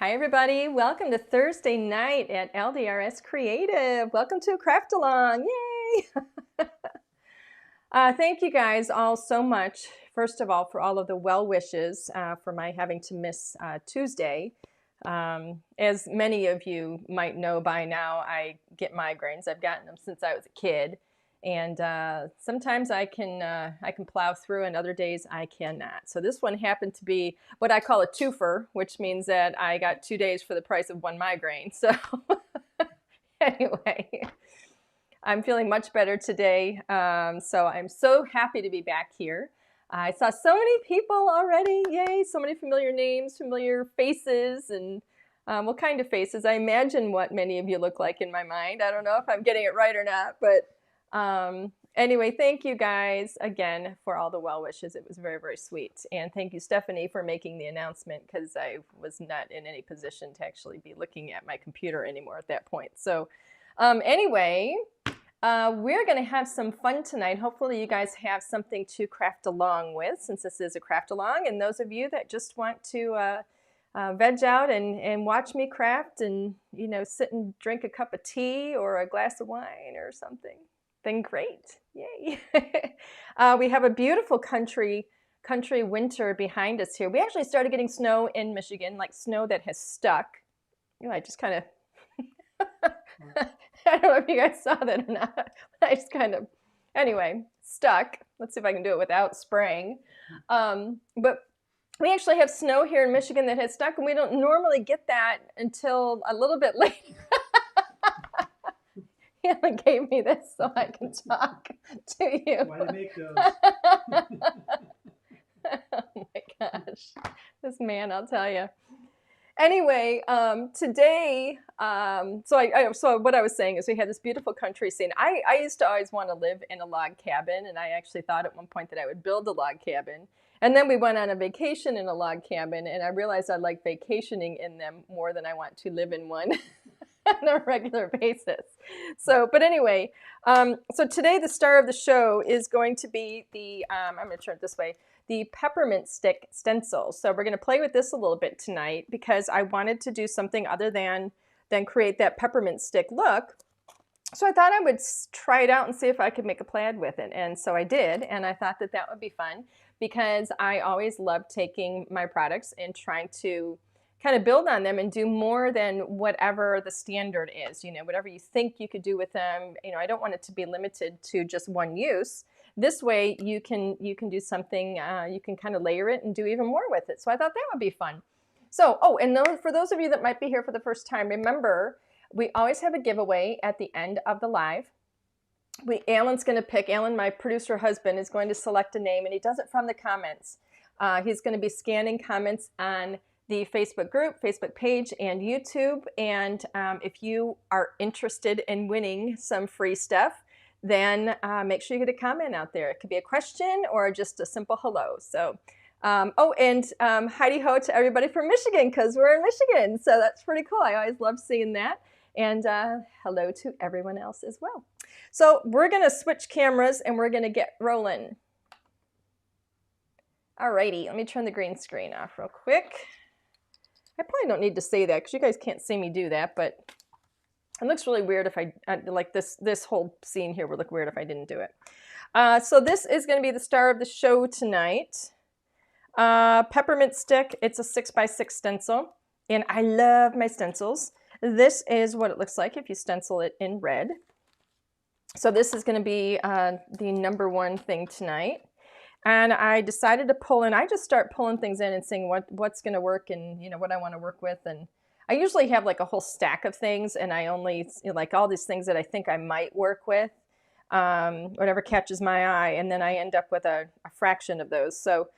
Hi everybody, welcome to Thursday night at LDRS Creative. Welcome to a craft along, yay! Thank you guys all so much, first of all, for all of the well wishes for my having to miss Tuesday. As many of you might know by now, I get migraines. I've gotten them since I was a kid. And sometimes I can plow through, and other days I cannot. So this one happened to be what I call a twofer, which means that I got 2 days for the price of one migraine. So anyway, I'm feeling much better today. So I'm so happy to be back here. I saw so many people already. Yay! So many familiar names, familiar faces, and what kind of faces? I imagine what many of you look like in my mind. I don't know if I'm getting it right or not, but anyway, thank you guys again for all the well wishes. It was very, very sweet. And thank you, Stephanie, for making the announcement, because I was not in any position to actually be looking at my computer anymore at that point. So anyway, we're going to have some fun tonight. Hopefully you guys have something to craft along with, since this is a craft along. And those of you that just want to veg out and watch me craft and, you know, sit and drink a cup of tea or a glass of wine or something, then great. Yay. We have a beautiful country winter behind us here. We actually started getting snow in Michigan, like snow that has stuck. You know, I just kind of, I don't know if you guys saw that or not. I just kind of, anyway, stuck. Let's see if I can do it without spraying. But we actually have snow here in Michigan that has stuck, and we don't normally get that until a little bit later. Hannah gave me this so I can talk to you. Why do you make those? Oh my gosh, this man, I'll tell you. Anyway, today, so what I was saying is we had this beautiful country scene. I used to always want to live in a log cabin, and I actually thought at one point that I would build a log cabin. And then we went on a vacation in a log cabin, and I realized I like vacationing in them more than I want to live in one on a regular basis. So, but anyway, so today the star of the show is going to be the, I'm going to turn it this way, the Peppermint stick stencil. So we're going to play with this a little bit tonight because I wanted to do something other than create that peppermint stick look. So I thought I would try it out and see if I could make a plaid with it. And so I did, and I thought that that would be fun because I always love taking my products and trying to kind of build on them and do more than whatever the standard is, you know, whatever you think you could do with them. You know, I don't want it to be limited to just one use. This way you can do something, you can kind of layer it and do even more with it. So I thought that would be fun. So, oh, and for those of you that might be here for the first time, remember, we always have a giveaway at the end of the live. Alan's going to pick, Alan, my producer husband, is going to select a name, and he does it from the comments. He's going to be scanning comments on the Facebook group, Facebook page, and YouTube. And if you are interested in winning some free stuff, then make sure you get a comment out there. It could be a question or just a simple hello. So, oh, and Heidi ho to everybody from Michigan, because we're in Michigan. So that's pretty cool. I always love seeing that. And hello to everyone else as well. So we're going to switch cameras and we're going to get rolling. Alrighty, let me turn the green screen off real quick. I probably don't need to say that because you guys can't see me do that, but it looks really weird if I, like this whole scene here would look weird if I didn't do it. So this is going to be the star of the show tonight. Peppermint stick, it's a 6x6 stencil, and I love my stencils. This is what it looks like if you stencil it in red. So this is going to be the number one thing tonight. And I decided to pull in, I just start pulling things in and seeing what's going to work and, you know, what I want to work with. And I usually have like a whole stack of things, and I only, you know, like all these things that I think I might work with, whatever catches my eye, and then I end up with a fraction of those. So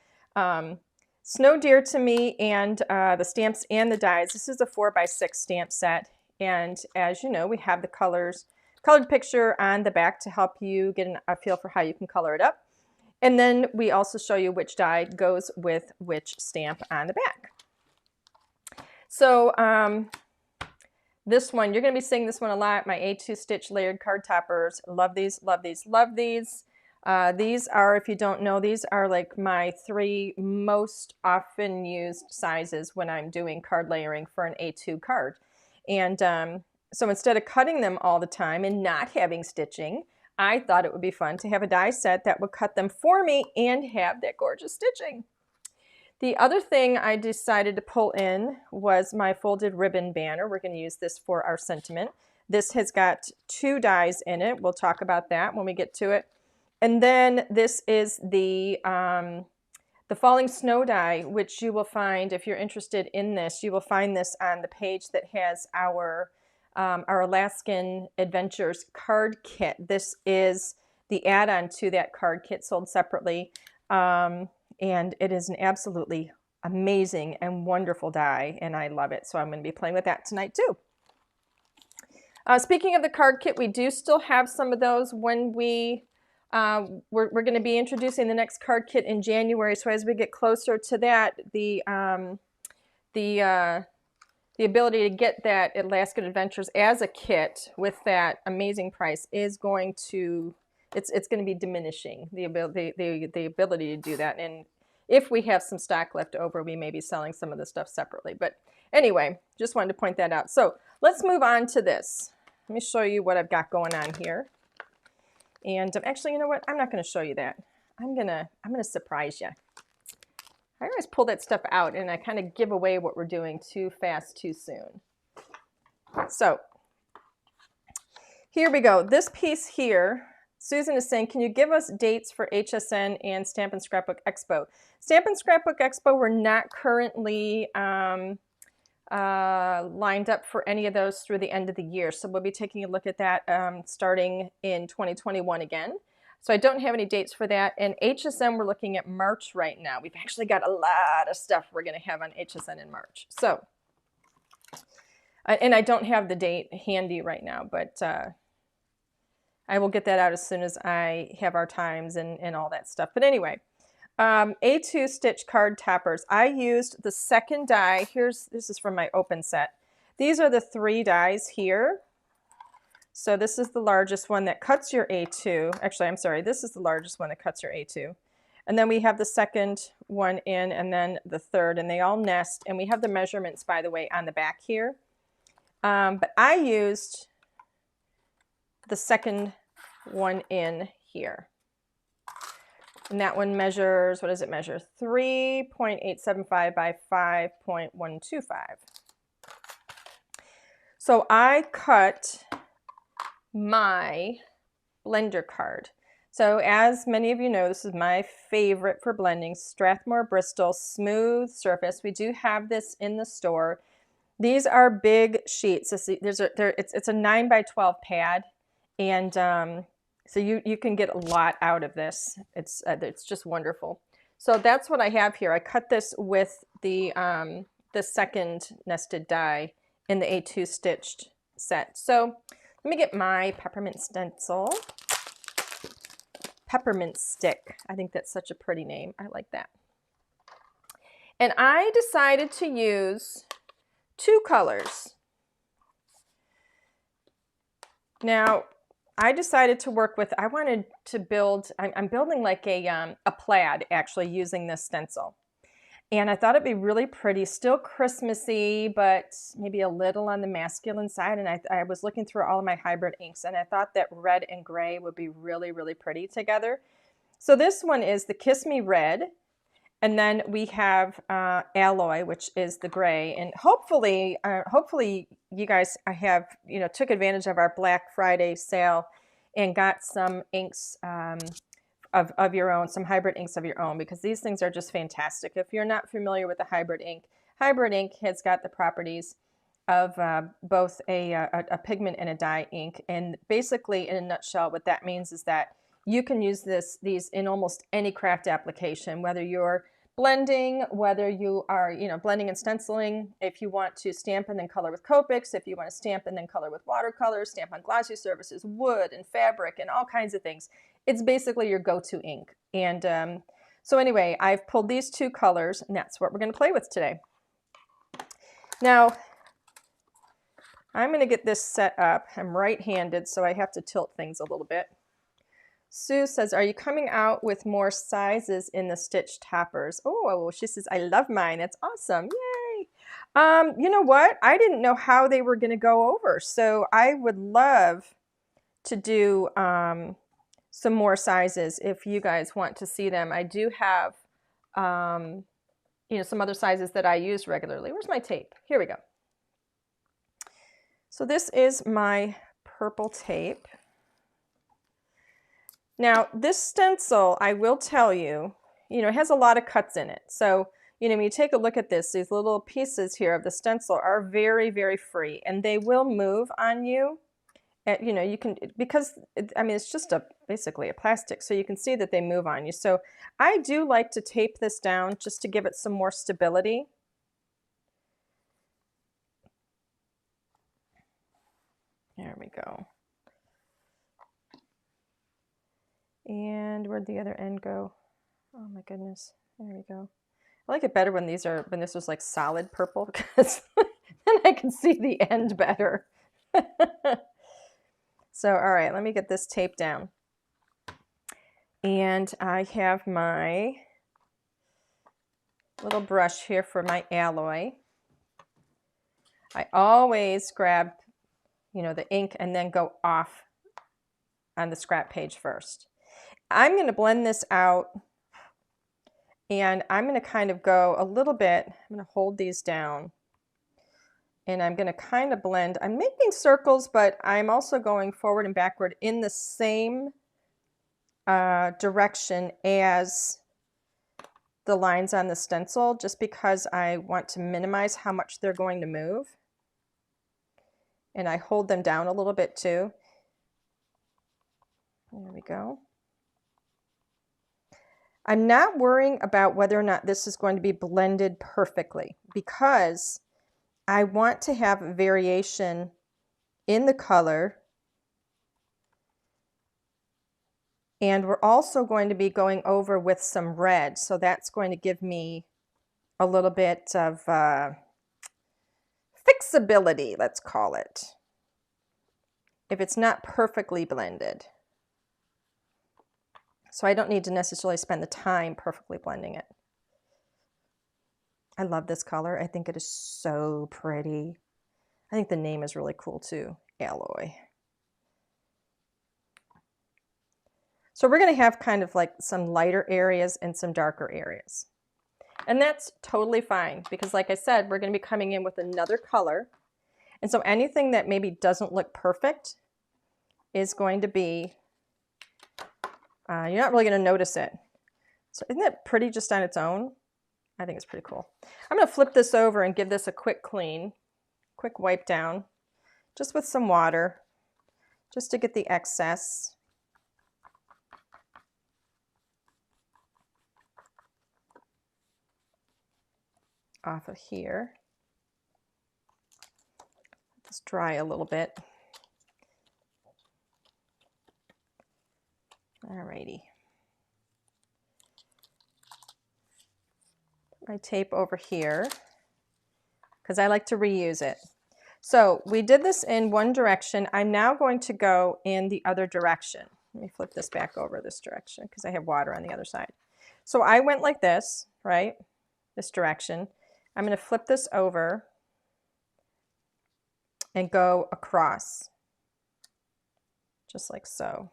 Snow Deer to me, and the stamps and the dies. This is a 4x6 stamp set, and as you know, we have the colored picture on the back to help you get a feel for how you can color it up. And then we also show you which die goes with which stamp on the back. So this one, you're going to be seeing this one a lot. My A2 stitch layered card toppers. Love these, love these, love these. These are, if you don't know, these are like my 3 most often used sizes when I'm doing card layering for an A2 card. And so instead of cutting them all the time and not having stitching, I thought it would be fun to have a die set that would cut them for me and have that gorgeous stitching. The other thing I decided to pull in was my folded ribbon banner. We're going to use this for our sentiment. This has got 2 dies in it. We'll talk about that when we get to it. And then this is the falling snow die, which you will find, if you're interested in this, you will find this on the page that has our Alaskan Adventures card kit. This is the add-on to that card kit, sold separately. And it is an absolutely amazing and wonderful die, and I love it. So I'm going to be playing with that tonight too. Speaking of the card kit, we do still have some of those when we're going to be introducing the next card kit in January. So as we get closer to that, the ability to get that Alaskan Adventures as a kit with that amazing price is going to, it's going to be diminishing, the ability to do that. And if we have some stock left over, we may be selling some of the stuff separately. But anyway, just wanted to point that out. So let's move on to this. Let me show you what I've got going on here. And actually, you know what? I'm not going to show you that. I'm gonna surprise you. I always pull that stuff out and I kind of give away what we're doing too fast, too soon. So here we go. This piece here, Susan is saying, can you give us dates for HSN and Stamp and Scrapbook Expo? Stamp and Scrapbook Expo, we're not currently lined up for any of those through the end of the year. So we'll be taking a look at that starting in 2021 again. So I don't have any dates for that. And HSN, we're looking at March right now. We've actually got a lot of stuff we're going to have on HSN in March. So, and I don't have the date handy right now, but I will get that out as soon as I have our times and all that stuff. But anyway, A2 stitch card toppers. I used the second die. This is from my open set. These are the 3 dies here. So this is the largest one that cuts your A2. Actually, I'm sorry, this is the largest one that cuts your A2. And then we have the second one in and then the third, and they all nest. And we have the measurements, by the way, on the back here. But I used the second one in here. And that one measures, what does it measure? 3.875 by 5.125. So I cut my blender card. So as many of you know, this is my favorite for blending, Strathmore Bristol Smooth Surface. We do have this in the store. These are big sheets. It's a 9 by 12 pad, and so you can get a lot out of this. It's just wonderful. So that's what I have here. I cut this with the second nested die in the A2 stitched set. So let me get my peppermint stencil. Peppermint stick. I think that's such a pretty name. I like that. And I decided to use 2 colors. Now, I decided to work with, I wanted to build, I'm building like a plaid actually using this stencil. And I thought it'd be really pretty, still Christmassy, but maybe a little on the masculine side. And I was looking through all of my hybrid inks and I thought that red and gray would be really, really pretty together. So this one is the Kiss Me Red. And then we have Alloy, which is the gray. And hopefully you guys took advantage of our Black Friday sale and got some inks of your own, some hybrid inks of your own, because these things are just fantastic. If you're not familiar with the hybrid ink has got the properties of both a pigment and a dye ink. And basically, in a nutshell, what that means is that you can use these in almost any craft application, whether you're blending, whether you are blending and stenciling, if you want to stamp and then color with Copics, if you want to stamp and then color with watercolors, stamp on glossy surfaces, wood and fabric and all kinds of things. It's basically your go-to ink. And so anyway, I've pulled these 2 colors, and that's what we're going to play with today. Now, I'm going to get this set up. I'm right-handed, so I have to tilt things a little bit. Sue says, are you coming out with more sizes in the stitch toppers? Oh, she says, I love mine. That's awesome. Yay. You know what? I didn't know how they were going to go over. So I would love to do some more sizes if you guys want to see them. I do have, you know, some other sizes that I use regularly. Where's my tape? Here we go. So this is my purple tape. Now, this stencil, I will tell you, you know, it has a lot of cuts in it. So, you know, when you take a look at this, these little pieces here of the stencil are very, very free, and they will move on you. And, you know, you can, because, I mean, it's just basically a plastic, so you can see that they move on you. So I do like to tape this down just to give it some more stability. There we go. And where'd the other end go? Oh my goodness. There we go. I like it better when this was like solid purple, because then I can see the end better. So, all right, let me get this tape down. And I have my little brush here for my alloy. I always grab, you know, the ink and then go off on the scrap page first. I'm going to blend this out, and I'm going to kind of go a little bit. I'm going to hold these down, and I'm going to kind of blend. I'm making circles, but I'm also going forward and backward in the same direction as the lines on the stencil, just because I want to minimize how much they're going to move. And I hold them down a little bit too. There we go. I'm not worrying about whether or not this is going to be blended perfectly, because I want to have variation in the color. And we're also going to be going over with some red, so that's going to give me a little bit of fixability, let's call it, if it's not perfectly blended. So I don't need to necessarily spend the time perfectly blending it. I love this color. I think it is so pretty. I think the name is really cool too, Alloy. So we're going to have kind of like some lighter areas and some darker areas. And that's totally fine, because like I said, we're going to be coming in with another color. And so anything that maybe doesn't look perfect is going to be, you're not really going to notice it. So isn't that pretty just on its own? I think it's pretty cool. I'm going to flip this over and give this a quick clean, quick wipe down, just with some water, just to get the excess. Off of here. Let this dry a little bit. Alrighty. My tape over here, because I like to reuse it. So we did this in one direction. I'm now going to go in the other direction. Let me flip this back over this direction, because I have water on the other side. So I went like this, right? This direction. I'm going to flip this over and go across, just like so.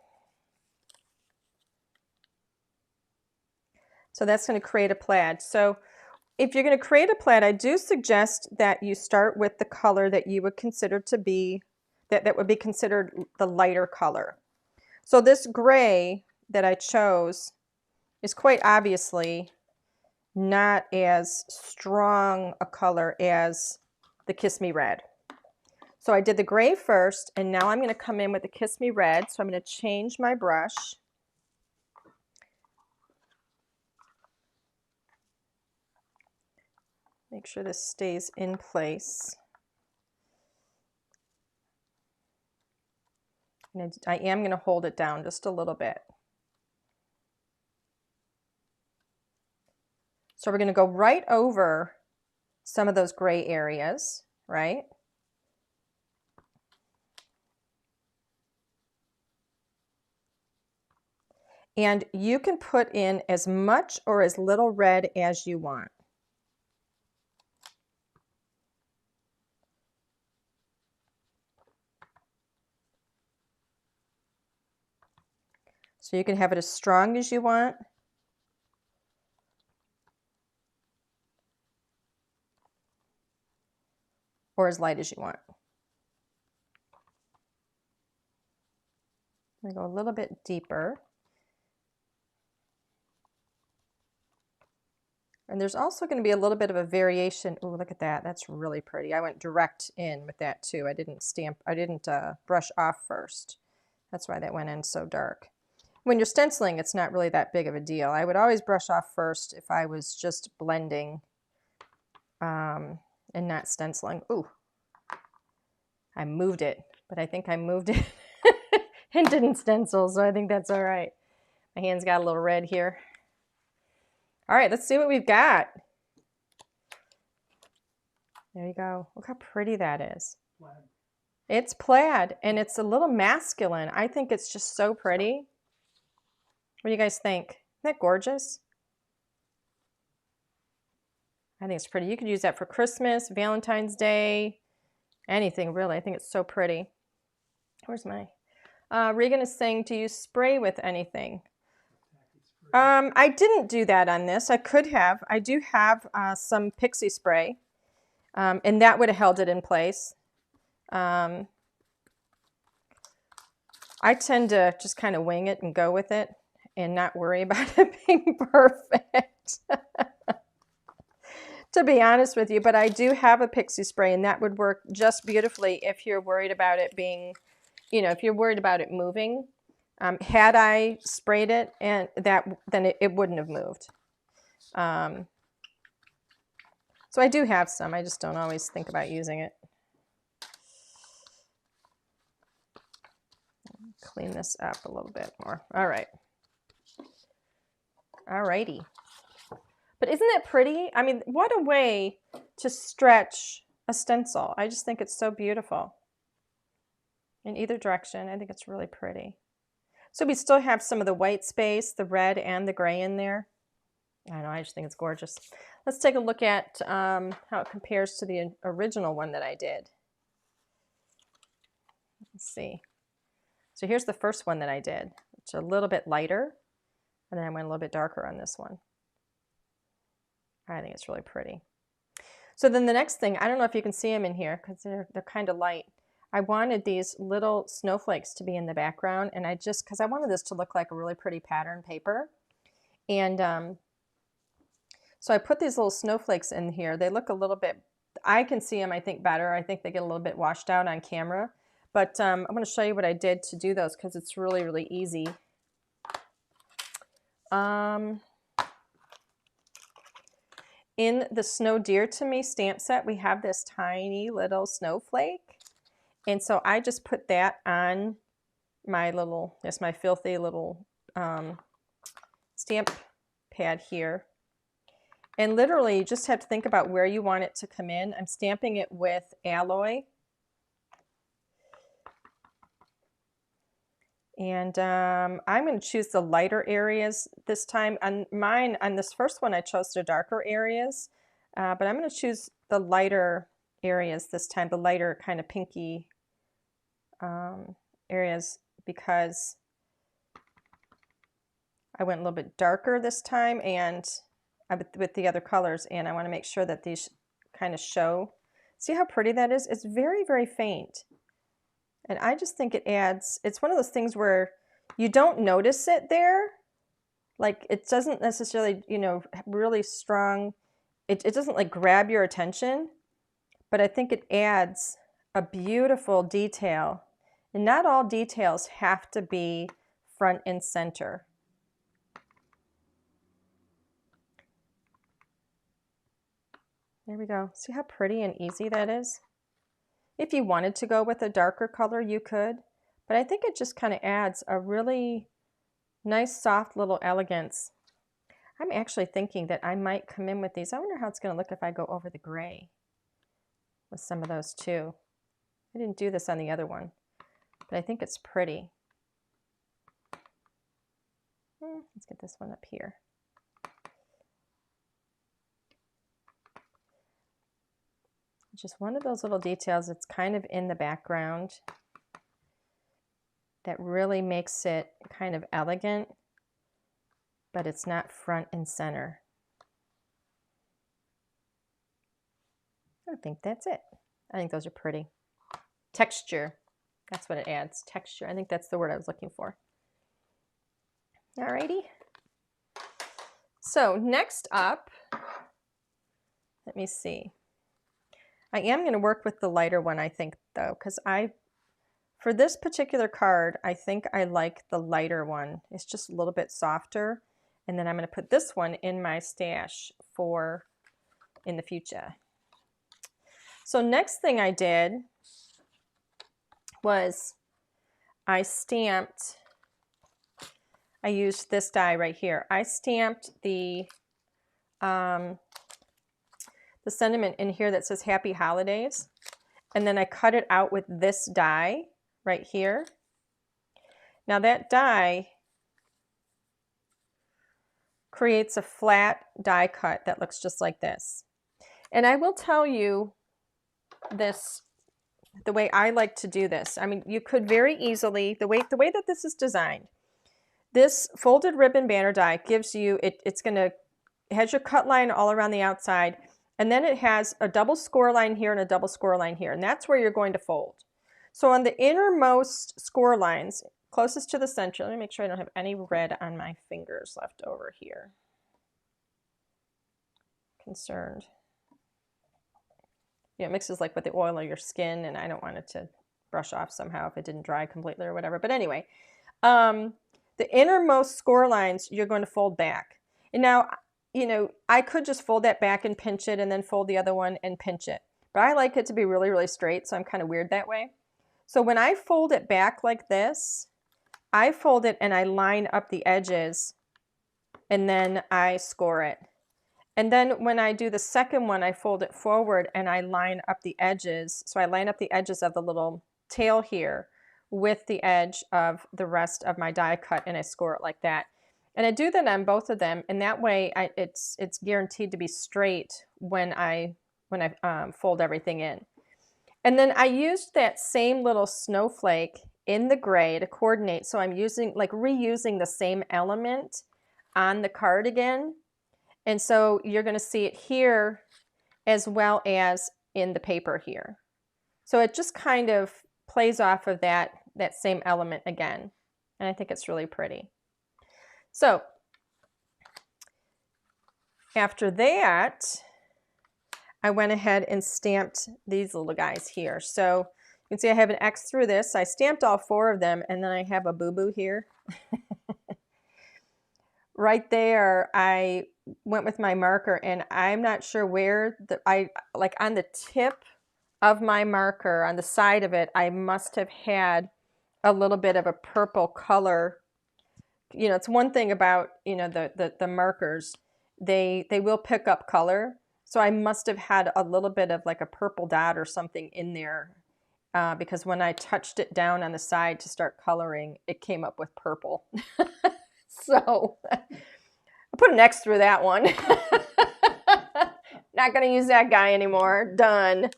So that's going to create a plaid. So if you're going to create a plaid, I do suggest that you start with the color that you would consider to be, that would be considered the lighter color. So this gray that I chose is quite obviously not as strong a color as the Kiss Me Red. So I did the gray first, and now I'm going to come in with the Kiss Me Red. So I'm going to change my brush. Make sure this stays in place. And I am going to hold it down just a little bit. So we're going to go right over some of those gray areas, right? And you can put in as much or as little red as you want. So you can have it as strong as you want. Or as light as you want. I'm going to go a little bit deeper. And there's also going to be a little bit of a variation. Oh, look at that. That's really pretty. I went direct in with that too. I didn't brush off first. That's why that went in so dark. When you're stenciling, it's not really that big of a deal. I would always brush off first if I was just blending and not stenciling. Ooh, I moved it, but I think I moved it and didn't stencil, so I think that's all right. My hand's got a little red here. All right, let's see what we've got. There you go. Look how pretty that is. Plaid. It's plaid, and it's a little masculine. I think it's just so pretty. What do you guys think? Isn't that gorgeous? I think it's pretty. You could use that for Christmas, Valentine's Day, anything really. I think it's so pretty. Where's my... Regan is saying, do you spray with anything? I didn't do that on this. I could have. I do have some pixie spray, and that would have held it in place. I tend to just kind of wing it and go with it and not worry about it being perfect, to be honest with you. But I do have a pixie spray, and that would work just beautifully if you're worried about it being, you know, if you're worried about it moving. Had I sprayed it, and then it wouldn't have moved. So I do have some. I just don't always think about using it. Clean this up a little bit more. All right. All righty. But isn't it pretty? I mean, what a way to stretch a stencil. I just think it's so beautiful. In either direction, I think it's really pretty. So we still have some of the white space, the red and the gray in there. I don't know, I just think it's gorgeous. Let's take a look at how it compares to the original one that I did. Let's see. So here's the first one that I did. It's a little bit lighter, and then I went a little bit darker on this one. I think it's really pretty. So then the next thing, I don't know if you can see them in here because they're kind of light. I wanted these little snowflakes to be in the background, and because I wanted this to look like a really pretty pattern paper. And so I put these little snowflakes in here. They look a little bit, I can see them, I think, better. I think they get a little bit washed out on camera. But I'm going to show you what I did to do those because it's really, really easy. In the Snow Dear to Me stamp set, we have this tiny little snowflake. And so I just put that on my little, my filthy little stamp pad here. And literally, you just have to think about where you want it to come in. I'm stamping it with alloy. And I'm going to choose the lighter areas this time. On mine, on this first one, I chose the darker areas. But I'm going to choose the lighter areas this time, the lighter kind of pinky areas, because I went a little bit darker this time and with the other colors, and I want to make sure that these kind of show. See how pretty that is? It's very, very faint. And I just think it adds, it's one of those things where you don't notice it there. Like it doesn't necessarily, you know, really strong. It doesn't like grab your attention, but I think it adds a beautiful detail. And not all details have to be front and center. There we go. See how pretty and easy that is? If you wanted to go with a darker color, you could, but I think it just kind of adds a really nice, soft little elegance. I'm actually thinking that I might come in with these. I wonder how it's going to look if I go over the gray with some of those too. I didn't do this on the other one, but I think it's pretty. Let's get this one up here. Just one of those little details that's kind of in the background that really makes it kind of elegant, but it's not front and center. I think that's it. I think those are pretty. Texture, that's what it adds, texture. I think that's the word I was looking for. Alrighty. So next up, let me see. I am going to work with the lighter one, I think, though, because for this particular card, I think I like the lighter one. It's just a little bit softer. And then I'm going to put this one in my stash for in the future. So next thing I did was I used this die right here. I stamped the sentiment in here that says Happy Holidays. And then I cut it out with this die right here. Now that die creates a flat die cut that looks just like this. And I will tell you this, the way I like to do this. I mean, you could very easily, the way that this is designed, this folded ribbon banner die gives you, it has your cut line all around the outside, and then it has a double score line here and a double score line here, and that's where you're going to fold. So on the innermost score lines, closest to the center, let me make sure I don't have any red on my fingers left over here. Concerned. Yeah, it mixes like with the oil of your skin, and I don't want it to brush off somehow if it didn't dry completely or whatever. But anyway, the innermost score lines, you're going to fold back. And now, you know, I could just fold that back and pinch it and then fold the other one and pinch it. But I like it to be really, really straight, so I'm kind of weird that way. So when I fold it back like this, I fold it and I line up the edges and then I score it. And then when I do the second one, I fold it forward and I line up the edges. So I line up the edges of the little tail here with the edge of the rest of my die cut, and I score it like that. And I do that on both of them, and that way it's guaranteed to be straight when I fold everything in. And then I used that same little snowflake in the gray to coordinate. So I'm using, like, reusing the same element on the card again. And so you're going to see it here as well as in the paper here. So it just kind of plays off of that same element again. And I think it's really pretty. So after that, I went ahead and stamped these little guys here. So you can see I have an X through this. I stamped all 4 of them, and then I have a boo-boo here. Right there, I went with my marker, and I'm not sure where, like on the tip of my marker, on the side of it, I must have had a little bit of a purple color. You know, it's one thing about, you know, the markers, they will pick up color. So I must have had a little bit of like a purple dot or something in there because when I touched it down on the side to start coloring, it came up with purple. So I put an X through that one. Not going to use that guy anymore. Done.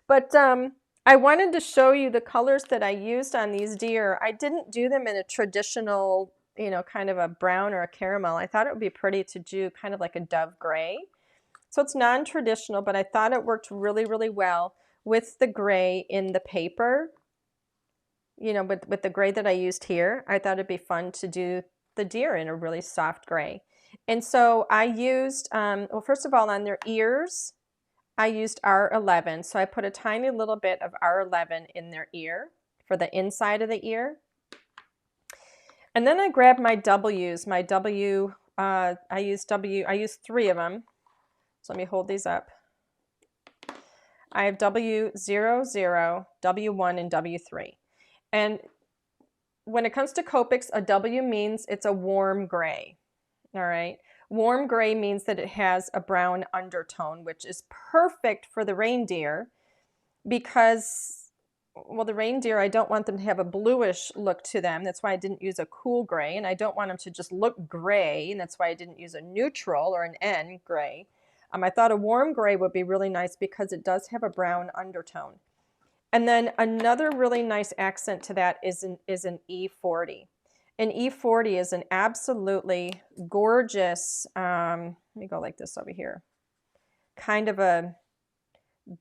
But I wanted to show you the colors that I used on these deer. I didn't do them in a traditional, you know, kind of a brown or a caramel. I thought it would be pretty to do kind of like a dove gray. So it's non-traditional, but I thought it worked really, really well with the gray in the paper. You know, with the gray that I used here, I thought it'd be fun to do the deer in a really soft gray. And so I used, well, first of all, on their ears, I used R11. So I put a tiny little bit of R11 in their ear for the inside of the ear. And then I grabbed my W's, my W, I used 3 of them. So let me hold these up. I have W00, W1, and W3. And when it comes to Copics, a W means it's a warm gray. All right. Warm gray means that it has a brown undertone, which is perfect for the reindeer because well, the reindeer, I don't want them to have a bluish look to them. That's why I didn't use a cool gray, and I don't want them to just look gray, and that's why I didn't use a neutral or an N gray. I thought a warm gray would be really nice because it does have a brown undertone. And then another really nice accent to that is an E40. An E40 is an absolutely gorgeous, let me go like this over here, kind of a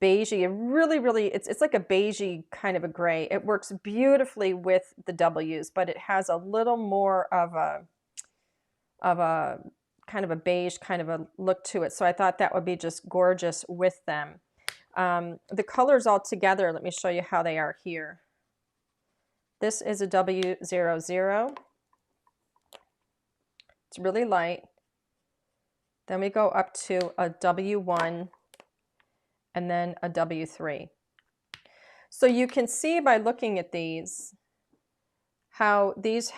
beigey, it's like a beigey kind of a gray. It works beautifully with the W's, but it has a little more of a kind of a beige kind of a look to it. So I thought that would be just gorgeous with them. The colors all together, let me show you how they are here. This is a W00. It's really light. Then we go up to a W1 and then a W3. So you can see by looking at these how these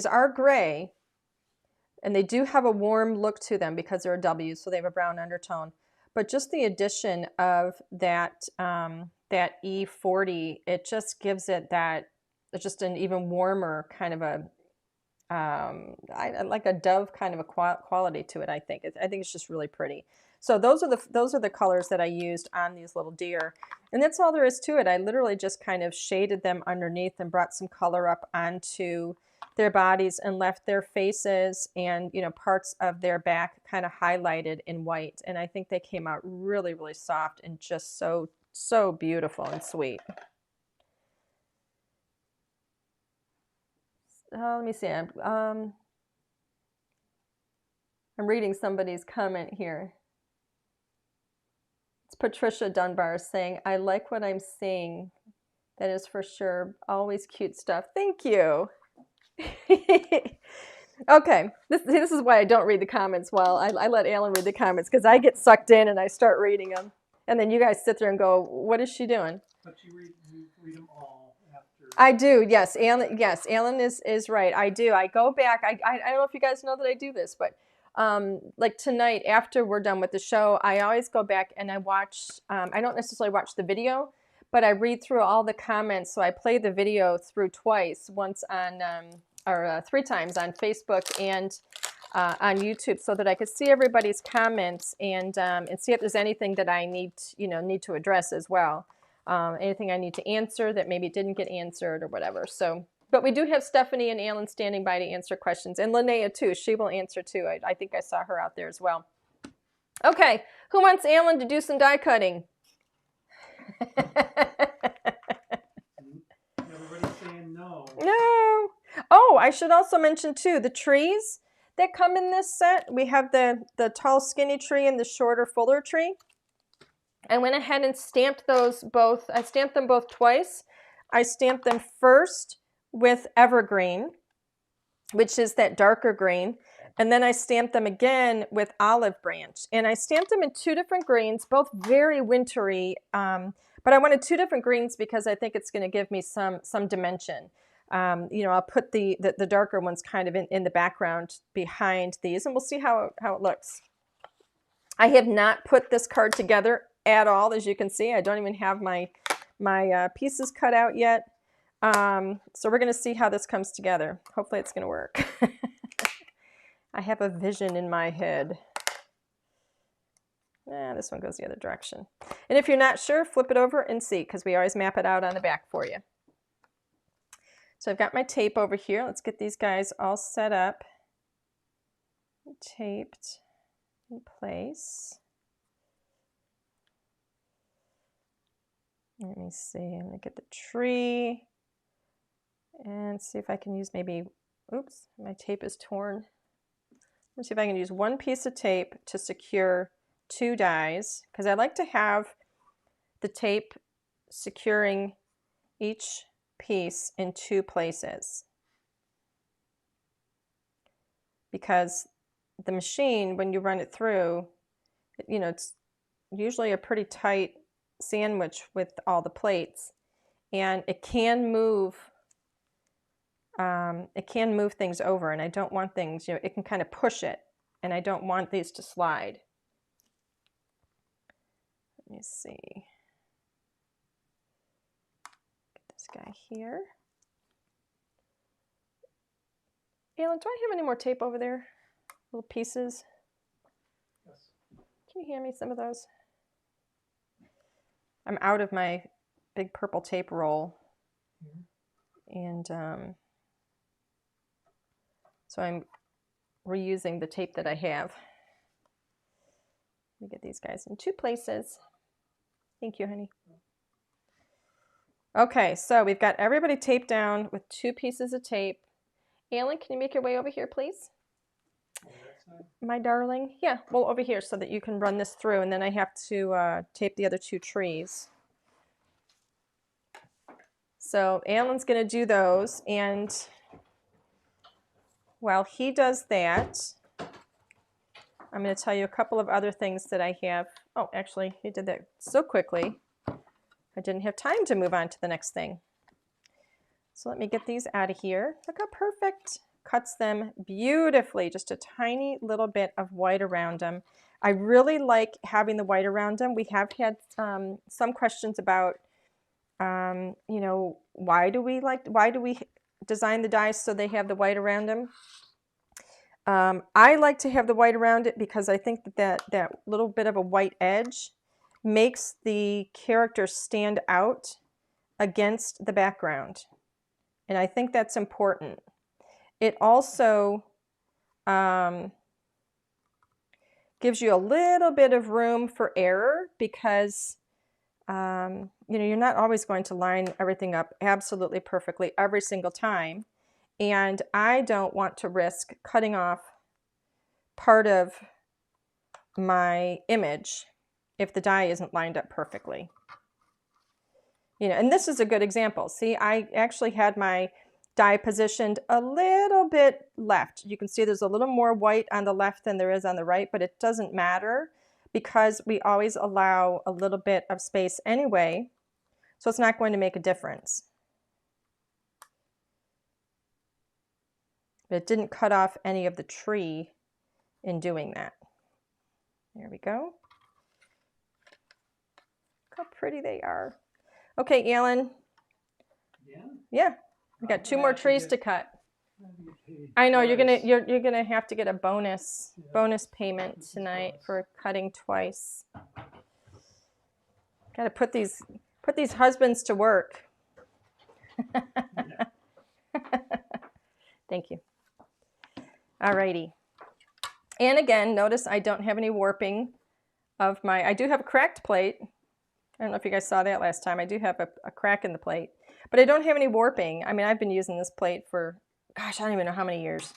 are gray, and they do have a warm look to them because they're a W, so they have a brown undertone. But just the addition of that that E40, it just gives it that, it's just an even warmer kind of a like a dove kind of a quality to it. I think it's just really pretty. So those are the colors that I used on these little deer, and that's all there is to it. I literally just kind of shaded them underneath and brought some color up onto their bodies and left their faces and, you know, parts of their back kind of highlighted in white. And I think they came out really, really soft and just so beautiful and sweet. Let me see. I'm reading somebody's comment here. It's Patricia Dunbar saying, I like what I'm seeing. That is for sure. Always cute stuff. Thank you. Okay, this is why I don't read the comments. Well, I let Alan read the comments because I get sucked in and I start reading them. And then you guys sit there and go, what is she doing? But you read them all after. I do, yes. Alan is right. I do. I go back. I don't know if you guys know that I do this, but like tonight after we're done with the show, I always go back and I watch, I don't necessarily watch the video, but I read through all the comments. So I play the video through twice, once on, or 3 times on Facebook and on YouTube, so that I could see everybody's comments and see if there's anything that I need to address as well. Anything I need to answer that maybe didn't get answered or whatever. So, but we do have Stephanie and Alan standing by to answer questions, and Linnea too. She will answer too. I think I saw her out there as well. Okay, who wants Alan to do some die cutting? Everybody's saying no. No. Oh, I should also mention too, the trees that come in this set. We have the tall skinny tree and the shorter fuller tree. I went ahead and stamped those both. I stamped them both twice. I stamped them first with evergreen, which is that darker green. And then I stamped them again with olive branch. And I stamped them in 2 different greens, both very wintry. But I wanted 2 different greens because I think it's going to give me some dimension. You know, I'll put the darker ones kind of in the background behind these, and we'll see how it looks. I have not put this card together at all, as you can see. I don't even have my pieces cut out yet. So we're going to see how this comes together. Hopefully it's going to work. I have a vision in my head. This one goes the other direction. And if you're not sure, flip it over and see, because we always map it out on the back for you. So I've got my tape over here. Let's get these guys all set up, taped in place. Let me see, I'm going to get the tree and see if I can use maybe, oops, my tape is torn. Let's see if I can use 1 piece of tape to secure 2 dies, because I like to have the tape securing each piece in 2 places, because the machine, when you run it through, you know, it's usually a pretty tight sandwich with all the plates, and it can move things over, and I don't want things, you know, it can kind of push it, and I don't want these to slide. Let me see. guy here. Alan, do I have any more tape over there? Little pieces? Yes. Can you hand me some of those? I'm out of my big purple tape roll. And so I'm reusing the tape that I have. Let me get these guys in 2 places. Thank you, honey. Okay, so we've got everybody taped down with 2 pieces of tape. Alan, can you make your way over here, please? My darling. Yeah, well, over here so that you can run this through, and then I have to tape the other 2 trees. So Alan's going to do those, and while he does that, I'm going to tell you a couple of other things that I have. Oh, actually, he did that so quickly, I didn't have time to move on to the next thing. So let me get these out of here. Look how perfect. Cuts them beautifully, just a tiny little bit of white around them. I really like having the white around them. We have had some questions about, you know, why do we design the dies so they have the white around them? I like to have the white around it because I think that little bit of a white edge makes the character stand out against the background. And I think that's important. It also gives you a little bit of room for error because you know, you're not always going to line everything up absolutely perfectly every single time. And I don't want to risk cutting off part of my image if the die isn't lined up perfectly. You know, and this is a good example. See, I actually had my die positioned a little bit left. You can see there's a little more white on the left than there is on the right, but it doesn't matter because we always allow a little bit of space anyway, so it's not going to make a difference. But it didn't cut off any of the tree in doing that. There we go. Look how pretty they are. Okay, Alan. Yeah. We got 2 more trees to cut. I know you're gonna have to get a bonus payment tonight for cutting twice. Got to put these husbands to work. Thank you. Alrighty. And again, notice I don't have any warping of my. I do have a cracked plate. I don't know if you guys saw that last time. I do have a crack in the plate. But I don't have any warping. I mean, I've been using this plate for, gosh, I don't even know how many years.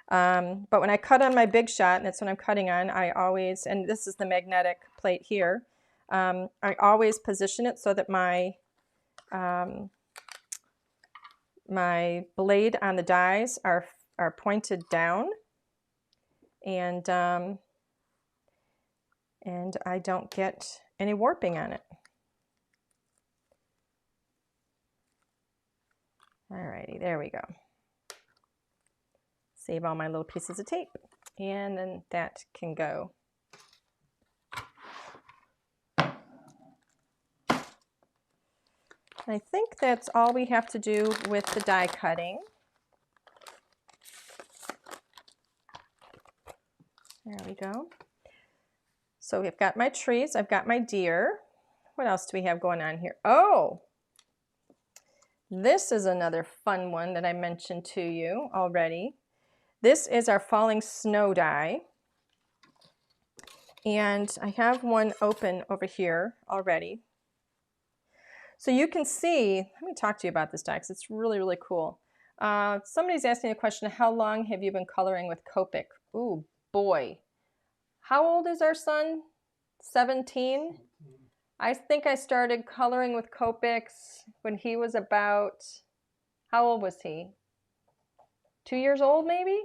But when I cut on my Big Shot, and that's what I'm cutting on, I always, and this is the magnetic plate here, I always position it so that my my blade on the dies are pointed down, and I don't get any warping on it. Alrighty, there we go. Save all my little pieces of tape, and then that can go. I think that's all we have to do with the die cutting. There we go. So we've got my trees, I've got my deer. What else do we have going on here? Oh, this is another fun one that I mentioned to you already. This is our falling snow die. And I have one open over here already. So you can see, let me talk to you about this die because it's really, really cool. Somebody's asking a question, how long have you been coloring with Copic? Ooh, boy. How old is our son? 17? I think I started coloring with Copics when he was about, how old was he? 2 years old, maybe?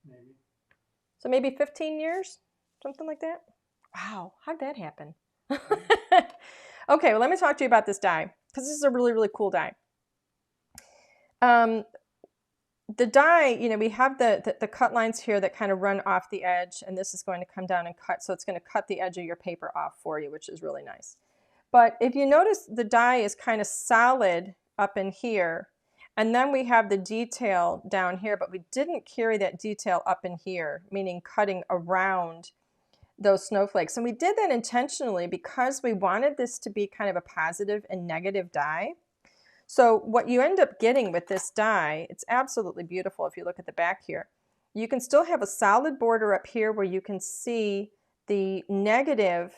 Maybe. So maybe 15 years? Something like that? Wow, how'd that happen? Okay, well, let me talk to you about this die, because this is a really, really cool die. The die, you know, we have the cut lines here that kind of run off the edge, and this is going to come down and cut, so it's going to cut the edge of your paper off for you, which is really nice. But if you notice, the die is kind of solid up in here. And then we have the detail down here, but we didn't carry that detail up in here, meaning cutting around those snowflakes. And we did that intentionally because we wanted this to be kind of a positive and negative die. So what you end up getting with this die, it's absolutely beautiful if you look at the back here. You can still have a solid border up here where you can see the negative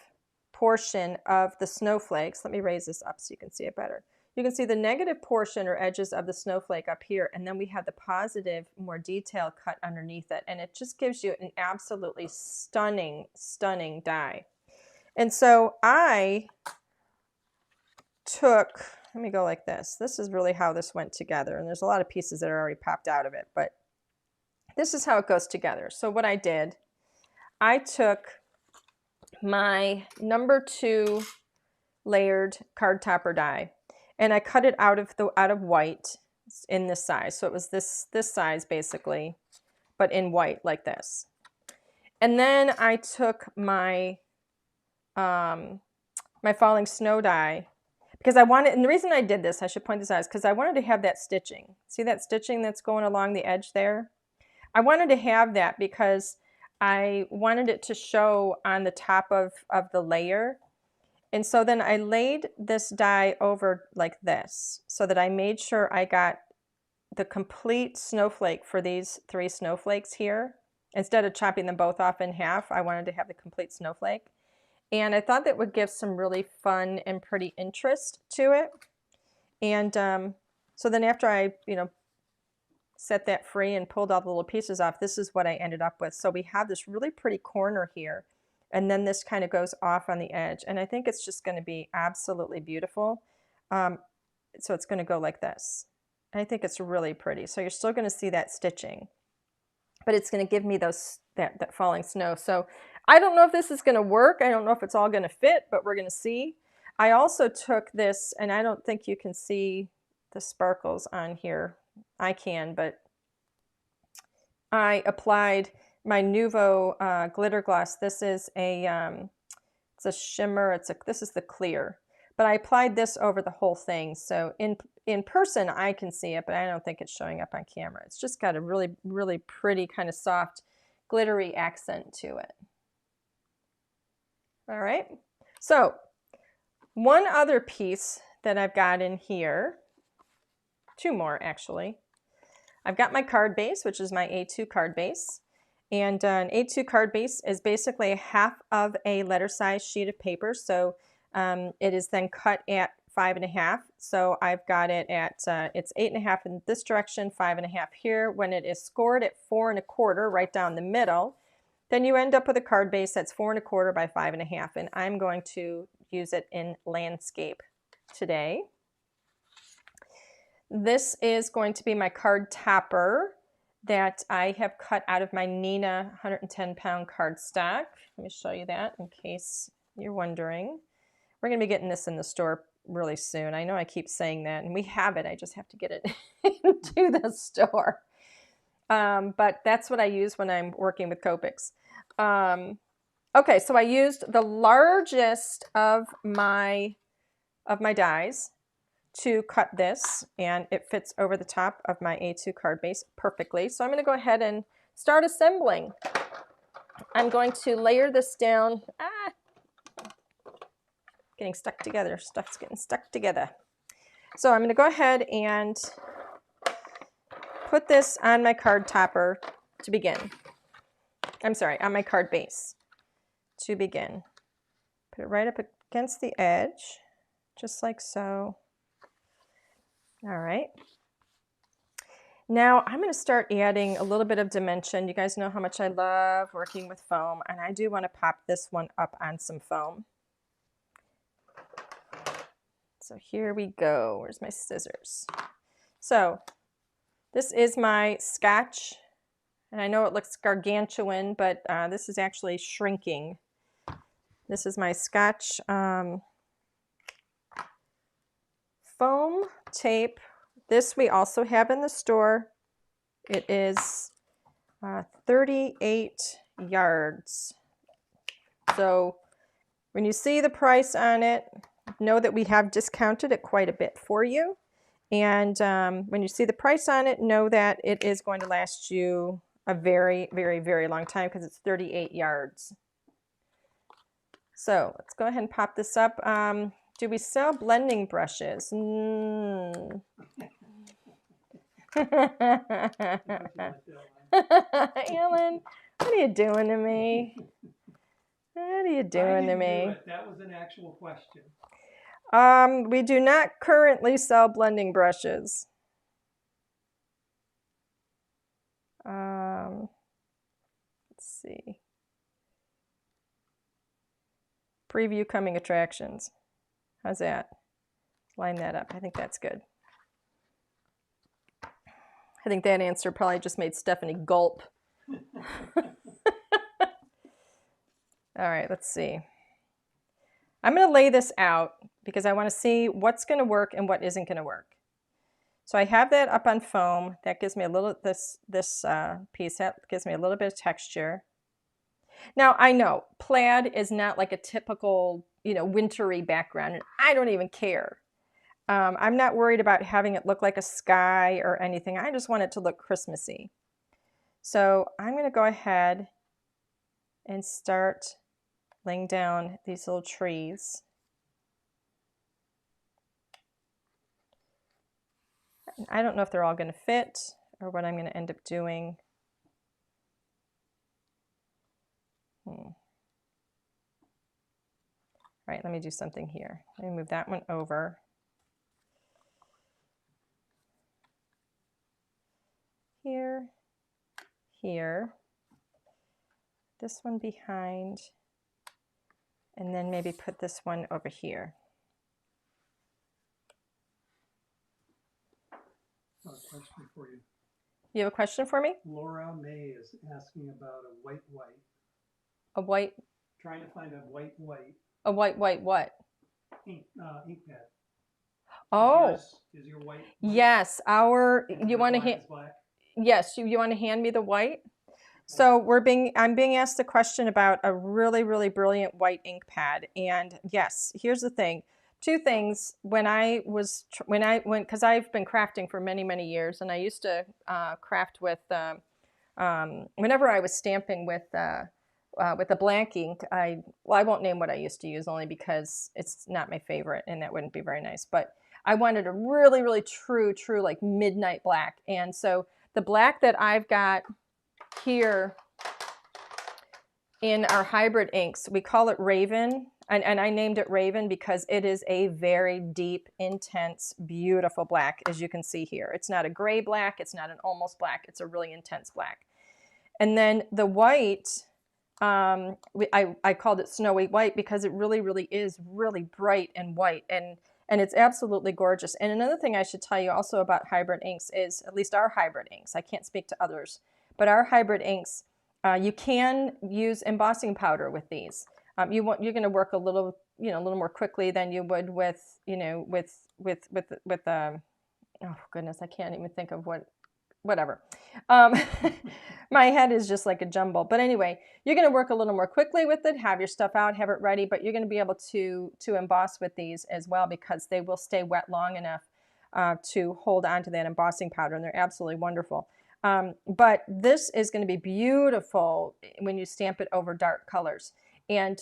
portion of the snowflakes. Let me raise this up so you can see it better. You can see the negative portion or edges of the snowflake up here, and then we have the positive, more detail cut underneath it, and it just gives you an absolutely stunning, stunning die. And so I took, let me go like this. This is really how this went together, and there's a lot of pieces that are already popped out of it, but this is how it goes together. So what I did, I took my number 2 layered card topper die, and I cut it out of white in this size. So it was this size basically, but in white like this. And then I took my my falling snow die, because I wanted, and the reason I did this, I should point this out, is because I wanted to have that stitching. See that stitching that's going along the edge there? I wanted to have that because I wanted it to show on the top of the layer. And so then I laid this die over like this so that I made sure I got the complete snowflake for these 3 snowflakes here. Instead of chopping them both off in half, I wanted to have the complete snowflake. And I thought that would give some really fun and pretty interest to it. And so then after I, set that free and pulled all the little pieces off, this is what I ended up with. So we have this really pretty corner here. And then this kind of goes off on the edge. And I think it's just going to be absolutely beautiful. So it's going to go like this. And I think it's really pretty. So you're still going to see that stitching, but it's going to give me that falling snow. So I don't know if this is going to work. I don't know if it's all going to fit, but we're going to see. I also took this, and I don't think you can see the sparkles on here. I can, but I applied my Nuvo glitter gloss. This is it's a shimmer. This is the clear, but I applied this over the whole thing. So in person I can see it, but I don't think it's showing up on camera. It's just got a really, really pretty kind of soft glittery accent to it. All right. So one other piece that I've got in here, 2 more actually. I've got my card base, which is my A2 card base. And an A2 card base is basically a half of a letter size sheet of paper. So it is then cut at 5.5. So I've got it at, it's 8.5 in this direction, 5.5 here. When it is scored at 4.25, right down the middle, then you end up with a card base that's 4.25 by 5.5. And I'm going to use it in landscape today. This is going to be my card topper that I have cut out of my Nina 110-pound cardstock. Let me show you that in case you're wondering. We're going to be getting this in the store really soon. I know I keep saying that, and we have it. I just have to get it into the store. But that's what I use when I'm working with Copics. Okay, so I used the largest of my dies to cut this, and it fits over the top of my A2 card base perfectly. So I'm going to go ahead and start assembling. I'm going to layer this down. Getting stuck together. Stuff's getting stuck together. So I'm going to go ahead and put this on my card topper to begin. I'm sorry, on my card base to begin. Put it right up against the edge, just like so. All right. Now I'm going to start adding a little bit of dimension. You guys know how much I love working with foam, and I do want to pop this one up on some foam. So here we go. Where's my scissors? So this is my Scotch, and I know it looks gargantuan, but this is actually shrinking. This is my Scotch foam tape. This we also have in the store. It is 38 yards. So when you see the price on it, know that we have discounted it quite a bit for you. And when you see the price on it, know that it is going to last you a very, very, very long time because it's 38 yards. So let's go ahead and pop this up. Do we sell blending brushes? Mm. Alan, what are you doing to me? What are you doing to me? That was an actual question. We do not currently sell blending brushes. Let's see. Preview coming attractions. How's that? Line that up. I think that's good. I think that answer probably just made Stephanie gulp. All right, let's see. I'm going to lay this out because I want to see what's going to work and what isn't going to work. So I have that up on foam. That gives me a little, this piece, that gives me a little bit of texture. Now I know plaid is not like a typical, wintry background, and I don't even care. I'm not worried about having it look like a sky or anything. I just want it to look Christmassy. So I'm going to go ahead and start laying down these little trees. I don't know if they're all going to fit or what I'm going to end up doing. All right, let me do something here. Let me move that one over. Here, here, this one behind, and then maybe put this one over here. A question for you. You have a question for me? Laura May is asking about a white. A white? Trying to find a white. A white what? Ink pad. Oh. Is your white? Yes, you want to Yes, you want to hand me the white? So I'm being asked a question about a really, really brilliant white ink pad. And yes, here's the thing. Two things. Because I've been crafting for many, many years, and I used to craft with, whenever I was stamping with the black ink, I won't name what I used to use only because it's not my favorite and that wouldn't be very nice. But I wanted a really, really true like midnight black. And so the black that I've got here in our hybrid inks, we call it Raven. And I named it Raven because it is a very deep, intense, beautiful black, as you can see here. It's not a gray black. It's not an almost black. It's a really intense black. And then the white, I called it snowy white because it really, really is really bright and white. And it's absolutely gorgeous. And another thing I should tell you also about hybrid inks is, at least our hybrid inks, I can't speak to others, but our hybrid inks, you can use embossing powder with these. You're going to work a little more quickly than you would with, oh goodness, I can't even think of whatever. My head is just like a jumble. But anyway, you're going to work a little more quickly with it, have your stuff out, have it ready, but you're going to be able to emboss with these as well because they will stay wet long enough to hold on to that embossing powder, and they're absolutely wonderful. But this is going to be beautiful when you stamp it over dark colors. And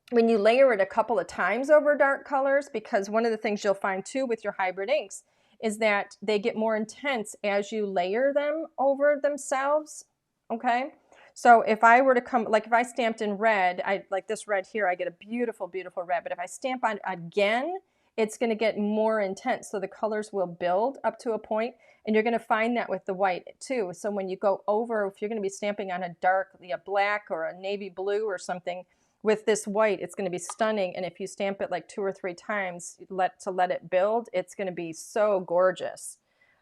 when you layer it a couple of times over dark colors, because one of the things you'll find too with your hybrid inks is that they get more intense as you layer them over themselves, okay? So if I were to if I stamped in red, like this red here, I get a beautiful, beautiful red. But if I stamp on again, it's going to get more intense. So the colors will build up to a point, and you're going to find that with the white too. So when you go over, if you're going to be stamping on a dark, a black or a navy blue or something, with this white, it's going to be stunning. And if you stamp it like 2 or 3 times to let it build, it's going to be so gorgeous.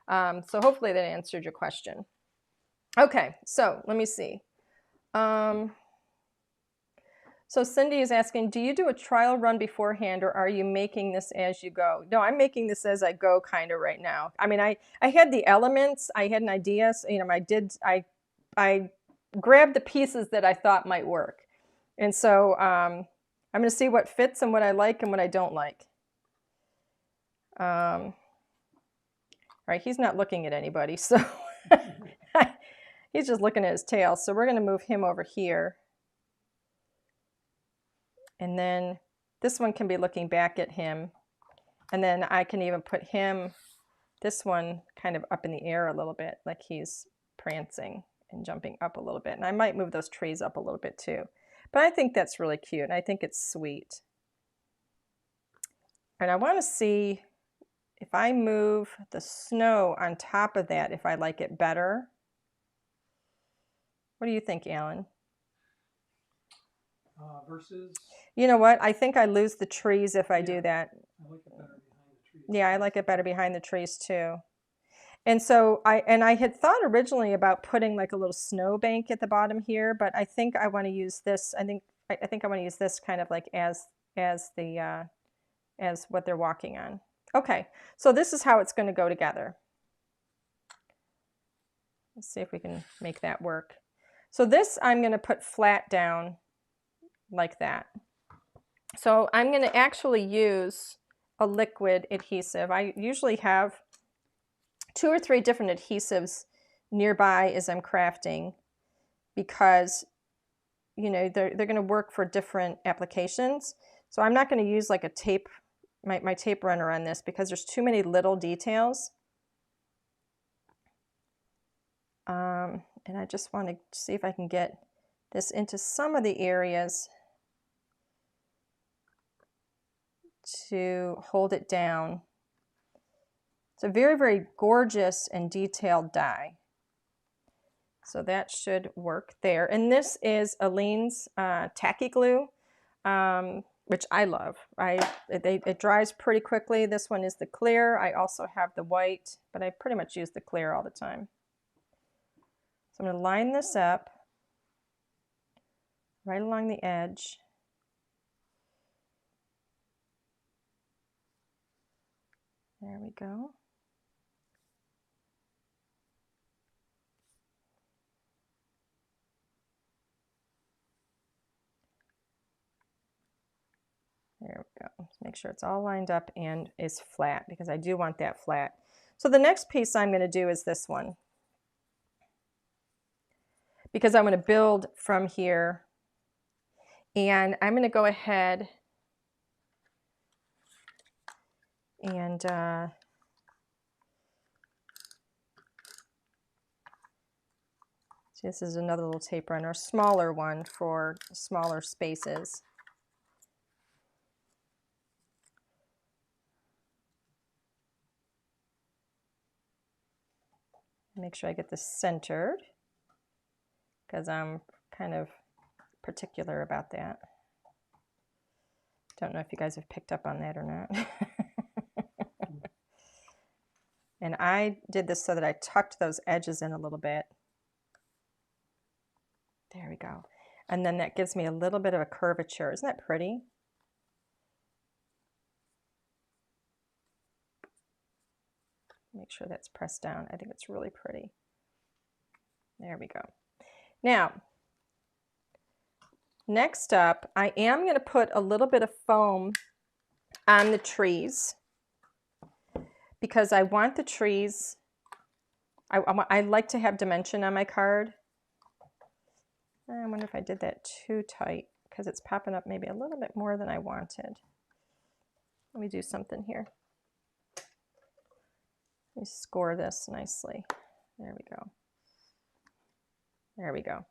So hopefully that answered your question. Okay, so let me see. So Cindy is asking, do you do a trial run beforehand, or are you making this as you go? No, I'm making this as I go kind of right now. I mean, I had the elements, I had an idea, so, I grabbed the pieces that I thought might work. And so I'm going to see what fits and what I like and what I don't like. right, he's not looking at anybody, so he's just looking at his tail. So we're going to move him over here. And then this one can be looking back at him. And then I can even put him, this one, kind of up in the air a little bit, like he's prancing and jumping up a little bit. And I might move those trees up a little bit too. But I think that's really cute, and I think it's sweet. And I want to see if I move the snow on top of that, if I like it better. What do you think, Alan? Versus? You know what? I think I lose the trees if I do that. I like it better behind the trees. Yeah, I like it better behind the trees too. And so I had thought originally about putting like a little snow bank at the bottom here, but I think I want to use this. I think I want to use this kind of like as what they're walking on. Okay, so this is how it's going to go together. Let's see if we can make that work. So this I'm going to put flat down like that. So I'm going to actually use a liquid adhesive. I usually have 2 or 3 different adhesives nearby as I'm crafting, because you know they're going to work for different applications. So I'm not going to use like a tape, my tape runner on this, because there's too many little details. And I just want to see if I can get this into some of the areas to hold it down. It's a very, very gorgeous and detailed die. So that should work there. And this is Aleene's tacky glue, which I love. It dries pretty quickly. This one is the clear. I also have the white, but I pretty much use the clear all the time. So I'm going to line this up right along the edge. There we go. There we go. Let's make sure it's all lined up and is flat, because I do want that flat. So the next piece I'm going to do is this one, because I'm going to build from here, and I'm going to go ahead and this is another little tape runner, smaller one for smaller spaces. Make sure I get this centered, because I'm kind of particular about that. Don't know if you guys have picked up on that or not. And I did this so that I tucked those edges in a little bit. There we go. And then that gives me a little bit of a curvature. Isn't that pretty? Make sure that's pressed down. I think it's really pretty. There we go. Now, next up, I am going to put a little bit of foam on the trees, because I want the trees, I like to have dimension on my card. I wonder if I did that too tight, because it's popping up maybe a little bit more than I wanted. Let me do something here. Let me score this nicely. There we go. There we go.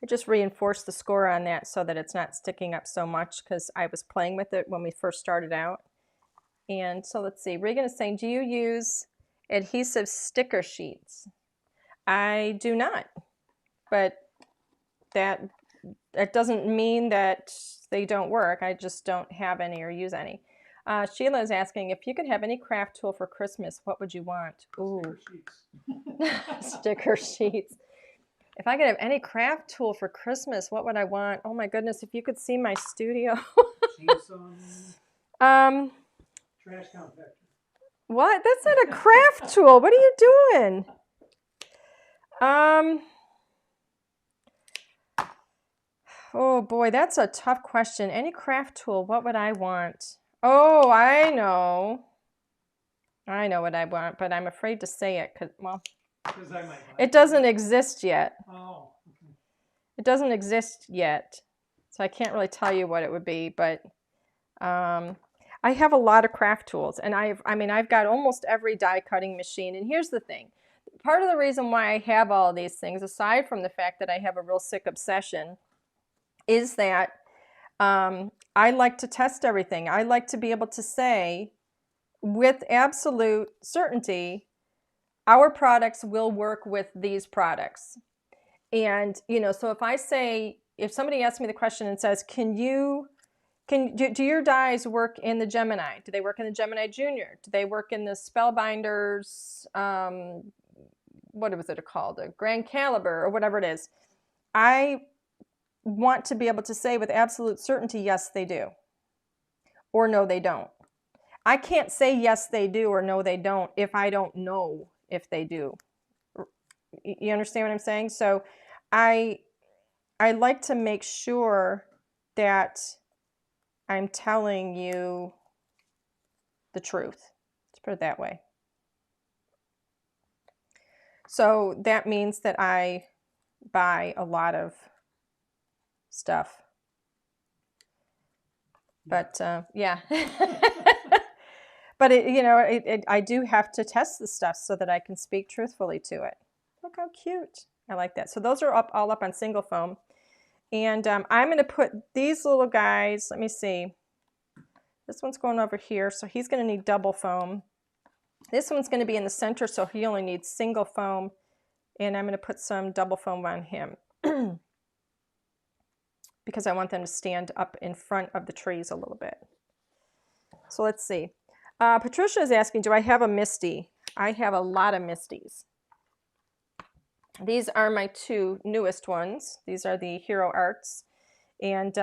I just reinforced the score on that so that it's not sticking up so much, because I was playing with it when we first started out. And so let's see, Regan is saying, do you use adhesive sticker sheets? I do not, but that doesn't mean that they don't work. I just don't have any or use any. Sheila is asking, if you could have any craft tool for Christmas, what would you want? Ooh. Sticker sheets. Sticker sheets. If I could have any craft tool for Christmas, what would I want? Oh my goodness, if you could see my studio. Chainsaw. Trash compactor. What? That's not a craft tool. What are you doing? Oh boy, that's a tough question. Any craft tool, what would I want? Oh, I know. I know what I want, but I'm afraid to say it because, well, Because I might buy it doesn't exist yet. Oh, okay. It doesn't exist yet. So I can't really tell you what it would be, but I have a lot of craft tools, and I've got almost every die cutting machine. And here's the thing. Part of the reason why I have all of these things, aside from the fact that I have a real sick obsession, is that I like to test everything. I like to be able to say with absolute certainty, our products will work with these products. And, so if somebody asks me the question and says, do your dies work in the Gemini? Do they work in the Gemini Junior? Do they work in the Spellbinders, what was it called? A Grand Caliber or whatever it is. I want to be able to say with absolute certainty, yes, they do. Or no, they don't. I can't say yes, they do or no, they don't if I don't know if they do. You understand what I'm saying? So I like to make sure that I'm telling you the truth. Let's put it that way. So that means that I buy a lot of stuff. But yeah. But I do have to test the stuff so that I can speak truthfully to it. Look how cute. I like that. So those are all up on single foam. And I'm going to put these little guys, let me see. This one's going over here, so he's going to need double foam. This one's going to be in the center, so he only needs single foam. And I'm going to put some double foam on him because I want them to stand up in front of the trees a little bit. So let's see. Patricia is asking, do I have a Misty? I have a lot of Misties. These are my two newest ones. These are the Hero Arts. And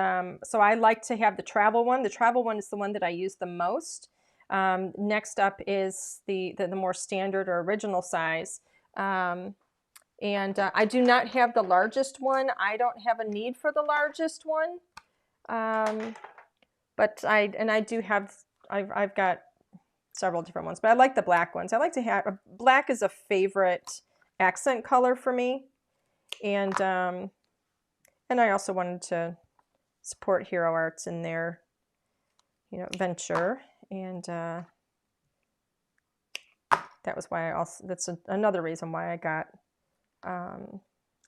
so I like to have the travel one. The travel one is the one that I use the most. Next up is the more standard or original size. And I do not have the largest one. I don't have a need for the largest one. But I've got several different ones, but I like the black ones. I like to have, black is a favorite accent color for me. And I also wanted to support Hero Arts in their, venture. And that was why that's another reason why I got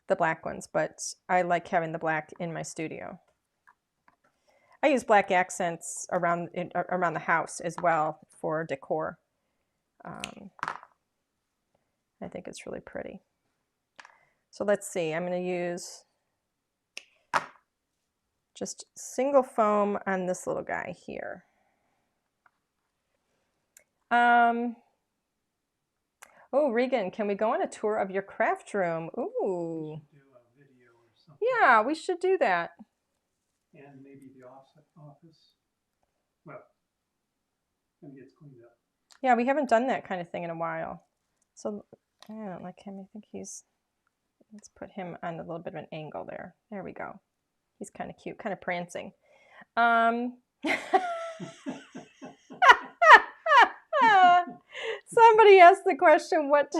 the black ones, but I like having the black in my studio. I use black accents around the house as well for decor. I think it's really pretty. So let's see, I'm going to use just single foam on this little guy here. Oh, Regan, can we go on a tour of your craft room? Ooh. Do a video or something. Yeah, we should do that. And maybe the office. Well, maybe it's cleaned up. Yeah, we haven't done that kind of thing in a while. So I don't like him. I think let's put him on a little bit of an angle there. There we go. He's kind of cute, kind of prancing. Somebody asked the question, what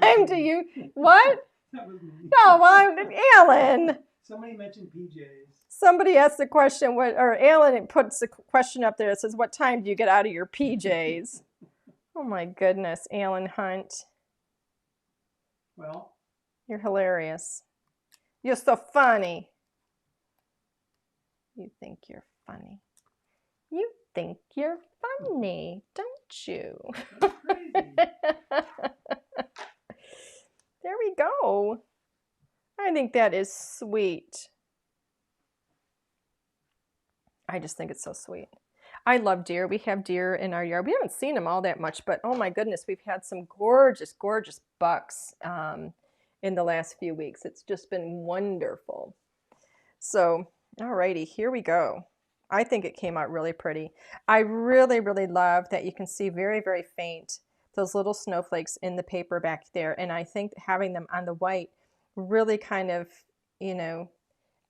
time do you, what? That was me. No, well, Alan. Somebody mentioned PJs. Somebody asked the question, or Alan puts the question up there that says, what time do you get out of your PJs? Oh my goodness, Alan Hunt. Well. You're hilarious. You're so funny. You think you're funny. You think you're funny, don't you? That's crazy. There we go. I think that is sweet. I just think it's so sweet. I love deer. We have deer in our yard. We haven't seen them all that much, but oh my goodness, we've had some gorgeous, gorgeous bucks in the last few weeks. It's just been wonderful. So, alrighty, here we go. I think it came out really pretty. I really, really love that you can see very, very faint those little snowflakes in the paper back there. And I think having them on the white really kind of,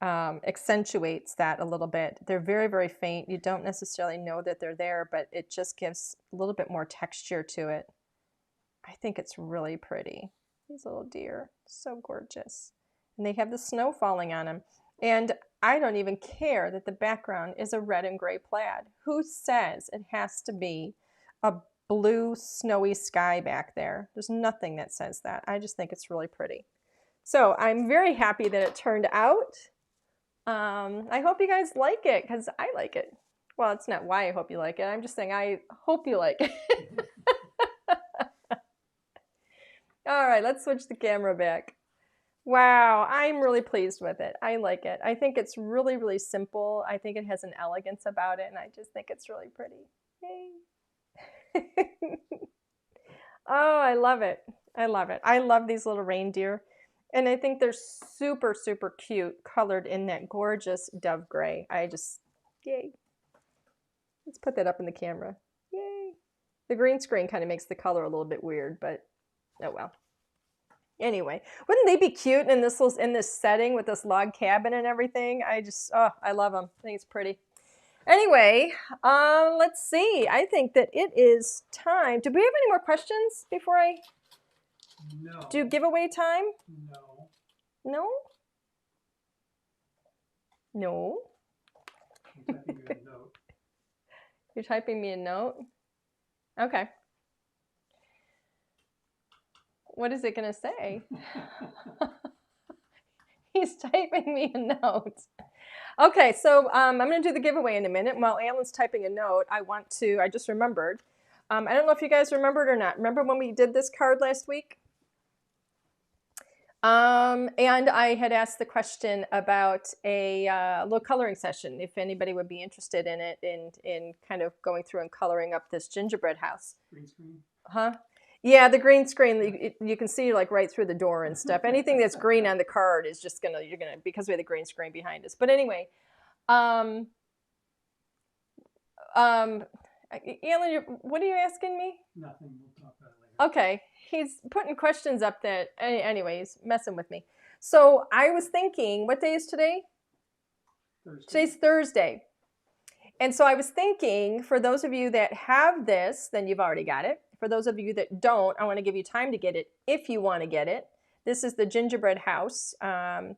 accentuates that a little bit. They're very, very faint. You don't necessarily know that they're there, but it just gives a little bit more texture to it. I think it's really pretty. These little deer, so gorgeous. And they have the snow falling on them. And I don't even care that the background is a red and gray plaid. Who says it has to be a blue snowy sky back there? There's nothing that says that. I just think it's really pretty. So I'm very happy that it turned out. I hope you guys like it because I like it. Well, it's not why I hope you like it. I'm just saying I hope you like it. All right, let's switch the camera back. Wow, I'm really pleased with it. I like it. I think it's really, really simple. I think it has an elegance about it, and I just think it's really pretty. Yay. Oh, I love it. I love it. I love these little reindeer. And I think they're super, super cute, colored in that gorgeous dove gray. I just, yay. Let's put that up in the camera. Yay. The green screen kind of makes the color a little bit weird, but oh well. Anyway, wouldn't they be cute in this setting with this log cabin and everything? I love them. I think it's pretty. Anyway, let's see. I think that it is time. Do we have any more questions before I do giveaway time? No. No? No? I'm typing you a note. You're typing me a note? Okay. What is it going to say? He's typing me a note. Okay, so I'm going to do the giveaway in a minute. While Alan's typing a note, I just remembered. I don't know if you guys remembered or not. Remember when we did this card last week? And I had asked the question about a little coloring session, if anybody would be interested in it, in kind of going through and coloring up this gingerbread house. Green screen? Huh? Yeah, the green screen, you can see like right through the door and stuff. Anything that's green on the card is just you're gonna, because we have the green screen behind us. But anyway, Alan, what are you asking me? Nothing, we'll talk about it later. Okay, he's putting questions up that, anyways, messing with me. So I was thinking, what day is today? Thursday. Today's Thursday. And so I was thinking, for those of you that have this, then you've already got it. For those of you that don't, I want to give you time to get it if you want to get it. This is the gingerbread house. I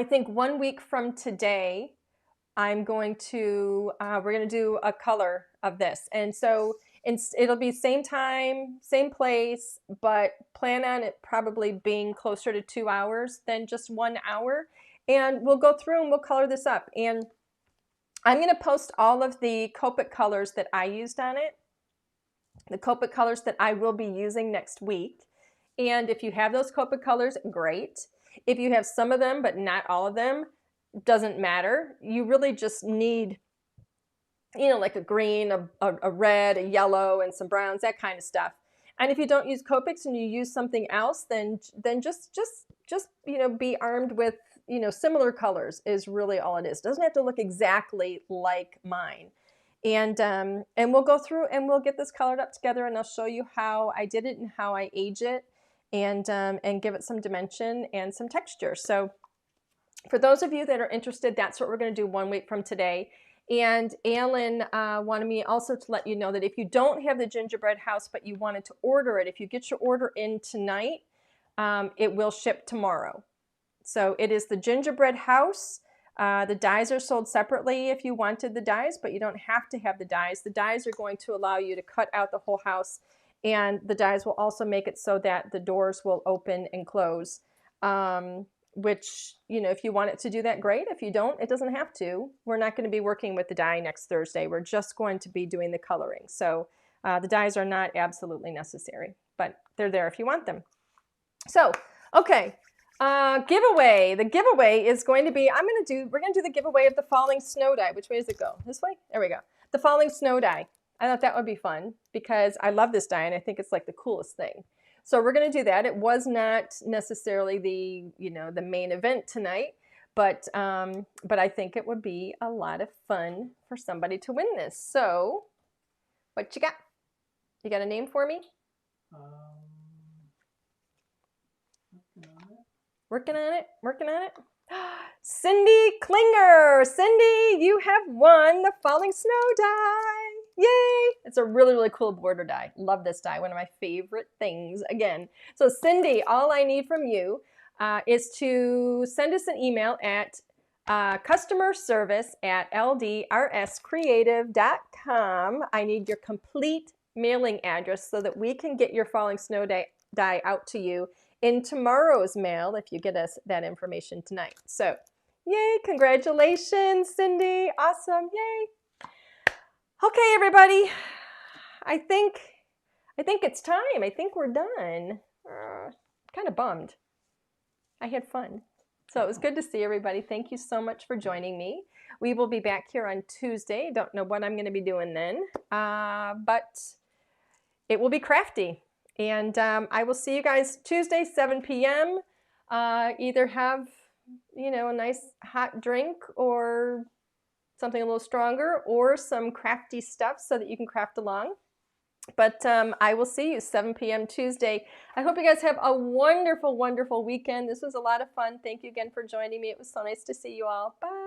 think 1 week from today, we're going to do a color of this. And so it'll be same time, same place, but plan on it probably being closer to 2 hours than just 1 hour. And we'll go through and we'll color this up. And I'm going to post all of the Copic colors that I used on it, the Copic colors that I will be using next week. And if you have those Copic colors, great. If you have some of them, but not all of them, doesn't matter. You really just need, like a green, a red, a yellow, and some browns, that kind of stuff. And if you don't use Copics and you use something else, then just be armed with similar colors is really all it is. It doesn't have to look exactly like mine. And we'll go through and we'll get this colored up together, and I'll show you how I did it and how I age it, and give it some dimension and some texture. So for those of you that are interested, that's what we're going to do 1 week from today. And Alan wanted me also to let you know that if you don't have the gingerbread house but you wanted to order it, if you get your order in tonight, it will ship tomorrow. So it is the gingerbread house. The dies are sold separately if you wanted the dies, but you don't have to have the dies. The dies are going to allow you to cut out the whole house, and the dies will also make it so that the doors will open and close, which, if you want it to do that, great. If you don't, it doesn't have to. We're not going to be working with the die next Thursday. We're just going to be doing the coloring. So the dies are not absolutely necessary, but they're there if you want them. So, okay. Giveaway. The giveaway is going to be, we're going to do the giveaway of the falling snow die. Which way does it go? This way? There we go. The falling snow die. I thought that would be fun because I love this die and I think it's like the coolest thing. So we're going to do that. It was not necessarily the main event tonight, but I think it would be a lot of fun for somebody to win this. So what you got? You got a name for me? Working on it, working on it. Cindy Klinger, Cindy, you have won the falling snow die. Yay! It's a really, really cool border die. Love this die, one of my favorite things again. So Cindy, all I need from you is to send us an email at customer service at ldrscreative.com. I need your complete mailing address so that we can get your falling snow die out to you in tomorrow's mail if you get us that information tonight. So, yay, congratulations, Cindy. Awesome, yay. Okay, everybody. I think it's time. I think we're done. Kind of bummed. I had fun. So it was good to see everybody. Thank you so much for joining me. We will be back here on Tuesday. Don't know what I'm going to be doing then, but it will be crafty. And I will see you guys Tuesday, 7 p.m. Either have, you know, a nice hot drink or something a little stronger or some crafty stuff so that you can craft along. But I will see you 7 p.m. Tuesday. I hope you guys have a wonderful, wonderful weekend. This was a lot of fun. Thank you again for joining me. It was so nice to see you all. Bye.